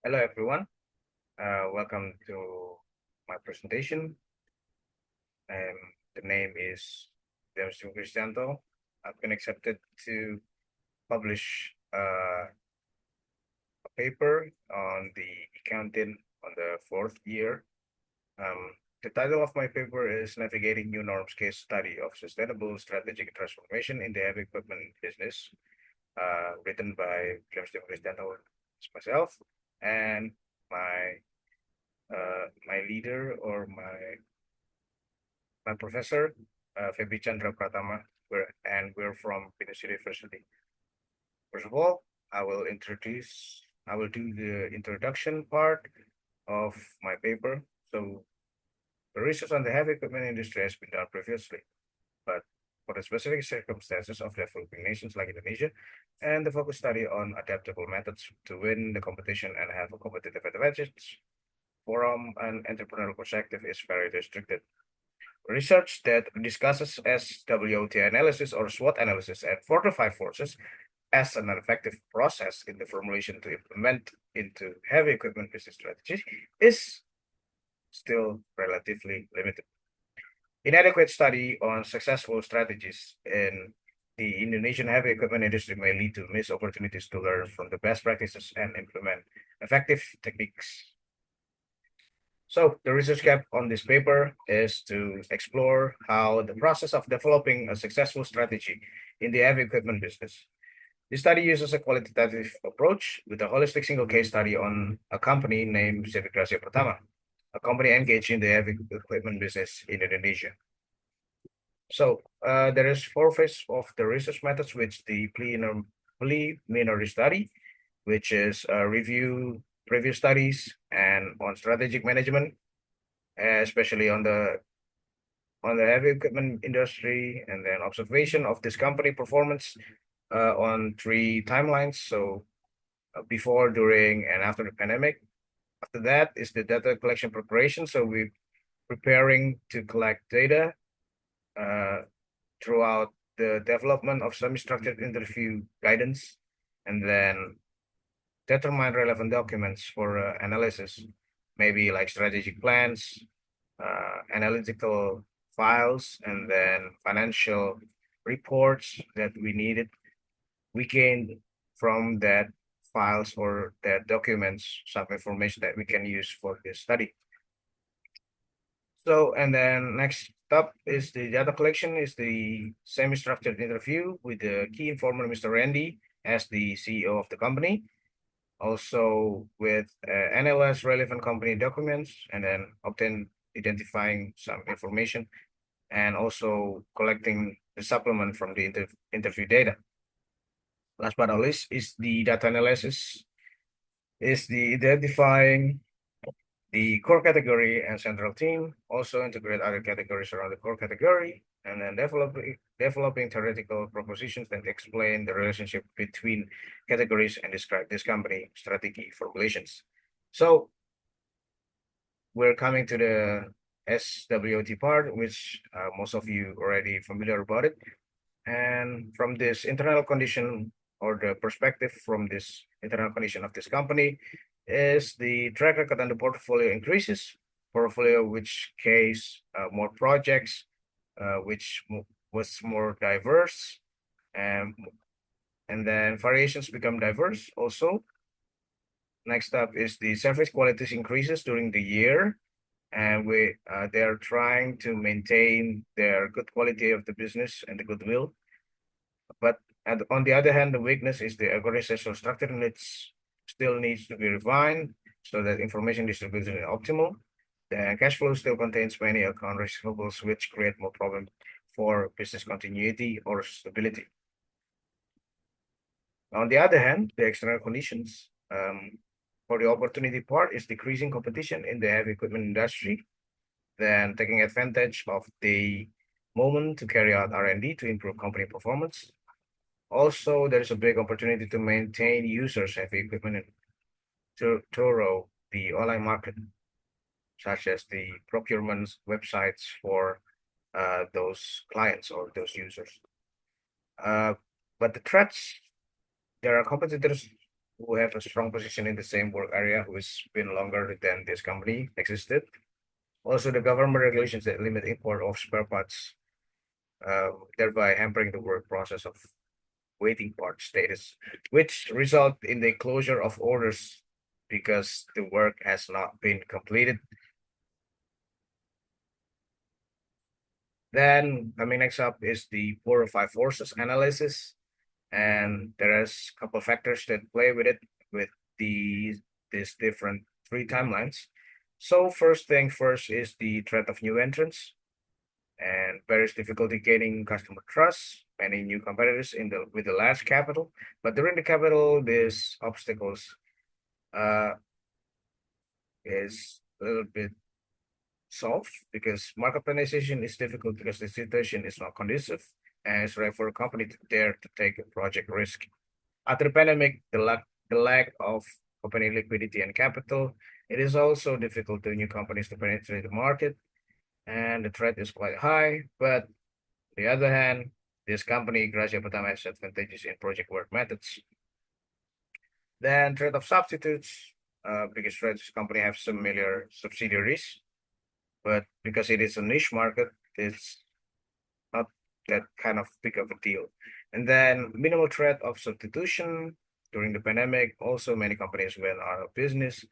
Hello, everyone. Welcome to my presentation. Um, the name is Billiam Christianto. I've been accepted to publish a paper on the accounting on the fourth year. The title of my paper is Navigating New Norms Case Study of Sustainable Strategic Transformation in the Heavy Equipment Business, written by Billiam Christianto, myself, and my my leader or my professor, Febi Chandra Pratama, we're from Venus University. First of all, I will do the introduction part of my paper. So the research on the heavy equipment industry has been done previously, but for the specific circumstances of developing nations like Indonesia, and the focus study on adaptable methods to win the competition and have a competitive advantage from an entrepreneurial perspective is very restricted. Research that discusses SWOT analysis or SWOT analysis and fortify forces as an effective process in the formulation to implement into heavy equipment business strategy is still relatively limited. Inadequate study on successful strategies in the Indonesian heavy equipment industry may lead to missed opportunities to learn from the best practices and implement effective techniques. So the research gap on this paper is to explore how the process of developing a successful strategy in the heavy equipment business. This study uses a qualitative approach with a holistic single case study on a company named Sevigracia Pertama, a company engaged in the heavy equipment business in Indonesia. So there is four phases of the research methods, which the preliminary study, which is review previous studies and on strategic management, especially on the heavy equipment industry, and then observation of this company performance on three timelines. So before, during, and after the pandemic. After that is the data collection preparation. So we're preparing to collect data uh, throughout the development of semi-structured interview guidance, and then determine relevant documents for analysis, maybe like strategic plans, analytical files, and then financial reports that we needed. We gained from that files or that documents some information that we can use for this study. So, and then next up is the data collection, is the semi-structured interview with the key informer, Mr. Randy, as the CEO of the company. Also with analyze relevant company documents and then identifying some information and also collecting the supplement from the interview data. Last but not least is the data analysis, is the identifying the core category and central theme, also integrate other categories around the core category, and then developing theoretical propositions that explain the relationship between categories and describe this company strategy formulations. So we're coming to the SWOT part, which most of you already familiar about it. And from this internal condition or the perspective from this internal condition of this company is the track record and the portfolio increases. Portfolio, which case more projects, which was more diverse, and then variations become diverse also. Next up is the service qualities increases during the year, and they are trying to maintain their good quality of the business and the goodwill. But on the other hand, the weakness is the organizational structure still needs to be refined so that information distribution is optimal. The cash flow still contains many account receivables, which create more problem for business continuity or stability. On the other hand, the external conditions for the opportunity part is decreasing competition in the heavy equipment industry, then taking advantage of the moment to carry out R&D to improve company performance. Also, there is a big opportunity to maintain users' heavy equipment to thorough the online market, such as the procurement websites for those clients or those users. But the threats, there are competitors who have a strong position in the same work area who has been longer than this company existed. Also, the government regulations that limit import of spare parts, thereby hampering the work process of waiting part status, which result in the closure of orders because the work has not been completed. Then coming next up is the 4 or 5 forces analysis, and there's a couple of factors that play with it with these different 3 timelines. So first thing first is the threat of new entrants, and various difficulty gaining customer trust, many new competitors in the with the large capital. But during the capital, these obstacles uh is a little bit solved because market penetration is difficult because the situation is not conducive and it's rare for a company to dare to take a project risk. After the pandemic, the lack of company liquidity and capital, it is also difficult to new companies to penetrate the market, and the threat is quite high. But on the other hand, this company, Gracia Pertama, has advantages in project work methods. Then threat of substitutes, biggest threat is company have similar subsidiaries, but because it is a niche market, it's not that kind of big of a deal. And then minimal threat of substitution during the pandemic. Also, many companies went out of business.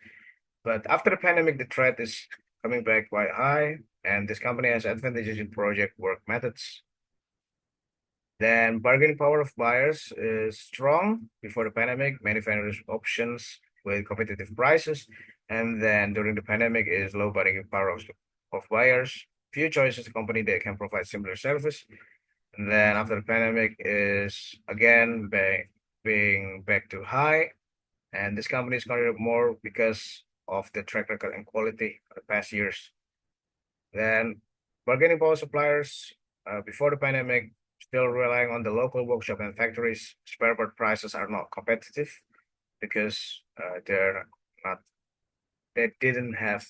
But after the pandemic, the threat is coming back quite high, and this company has advantages in project work methods. Then bargaining power of buyers is strong before the pandemic. Many vendors options with competitive prices, and then during the pandemic is low bargaining power of buyers. Few choices company that can provide similar service. And then after the pandemic is again being back to high, and this company is considered more because of the track record and quality of the past years. Then bargaining power suppliers before the pandemic still relying on the local workshop and factories. Spare part prices are not competitive because they're not they didn't have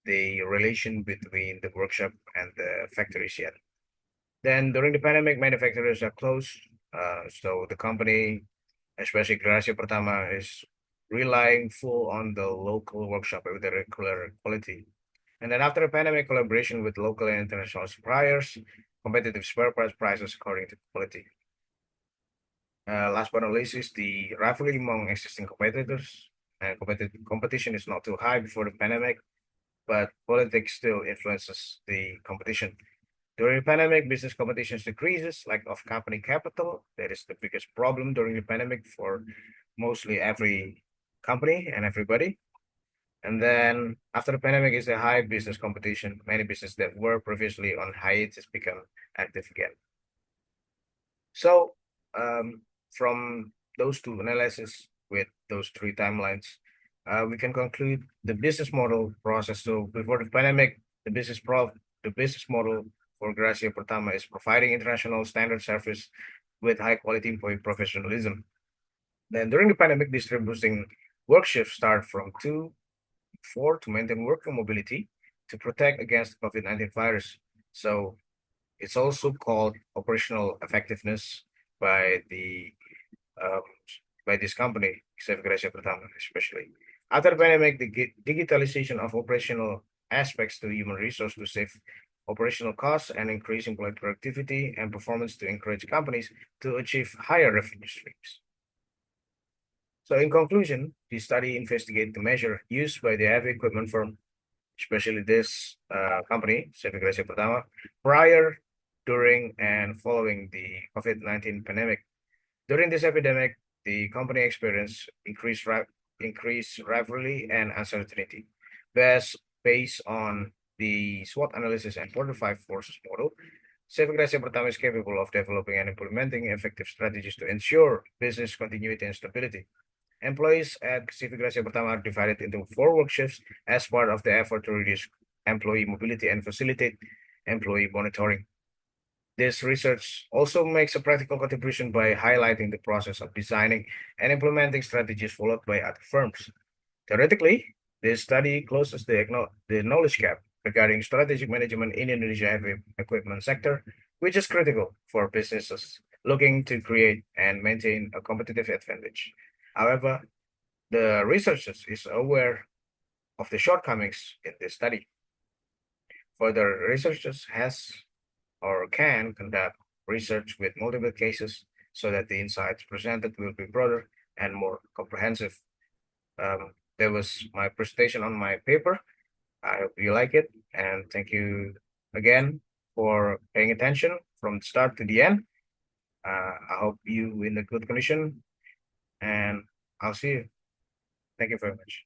the relation between the workshop and the factories yet. Then during the pandemic, manufacturers are closed. So the company, especially Gracia Pertama, is relying full on the local workshop with the regular quality. And then after the pandemic, collaboration with local and international suppliers, competitive spare parts prices according to quality. Last but not least is the rivalry among existing competitors. And competition is not too high before the pandemic, but politics still influences the competition. During the pandemic, business competition decreases, lack of company capital. That is the biggest problem during the pandemic for mostly every company and everybody. And then after the pandemic is the high business competition. Many businesses that were previously on hiatus become active again. So from those two analysis with those 3 timelines, we can conclude the business model process. So before the pandemic, the business model for Gracia Pertama is providing international standard service with high quality employee professionalism. Then during the pandemic, distributing work shifts start from 2 to 4 to maintain worker mobility to protect against COVID-19 virus. So it's also called operational effectiveness by the um, by this company, Gracia Pertama, especially. After the pandemic, the digitalization of operational aspects to human resource to save operational costs and increase employee productivity and performance to encourage companies to achieve higher revenue streams. So in conclusion, the study investigated the measure used by the heavy equipment firm, especially this company, Gracia Pertama, prior, during, and following the COVID-19 pandemic. During this epidemic, the company experienced increased rivalry and uncertainty. Based on the SWOT analysis and 4 to 5 forces model, Gracia Pertama is capable of developing and implementing effective strategies to ensure business continuity and stability. Employees at Gracia Pertama are divided into 4 work shifts as part of the effort to reduce employee mobility and facilitate employee monitoring. This research also makes a practical contribution by highlighting the process of designing and implementing strategies followed by other firms. Theoretically, this study closes the knowledge gap regarding strategic management in Indonesia heavy equipment sector, which is critical for businesses looking to create and maintain a competitive advantage. However, the researchers is aware of the shortcomings in this study. Further, researchers has or can conduct research with multiple cases so that the insights presented will be broader and more comprehensive. That was my presentation on my paper. I hope you like it, and thank you again for paying attention from the start to the end. I hope you in a good condition, and I'll see you. Thank you very much.